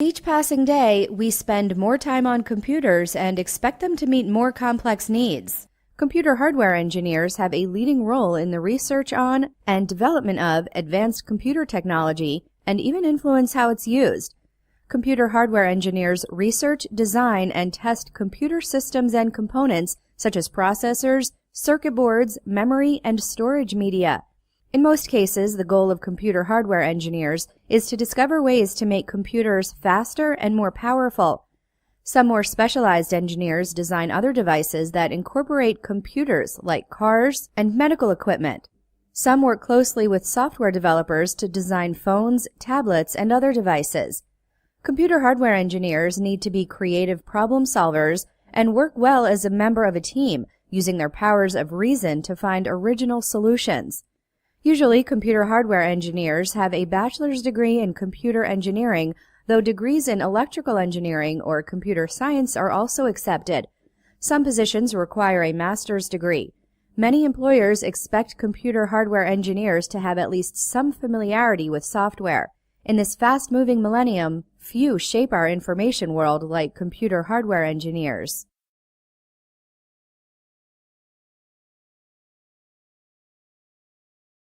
Each passing day, we spend more time on computers and expect them to meet more complex needs. Computer hardware engineers have a leading role in the research on and development of advanced computer technology and even influence how it's used. Computer hardware engineers research, design, and test computer systems and components such as processors, circuit boards, memory, and storage media. In most cases, the goal of computer hardware engineers is to discover ways to make computers faster and more powerful. Some more specialized engineers design other devices that incorporate computers like cars and medical equipment. Some work closely with software developers to design phones, tablets, and other devices. Computer hardware engineers need to be creative problem solvers and work well as a member of a team, using their powers of reason to find original solutions. Usually, computer hardware engineers have a bachelor's degree in computer engineering, though degrees in electrical engineering or computer science are also accepted. Some positions require a master's degree. Many employers expect computer hardware engineers to have at least some familiarity with software. In this fast-moving millennium, few shape our information world like computer hardware engineers.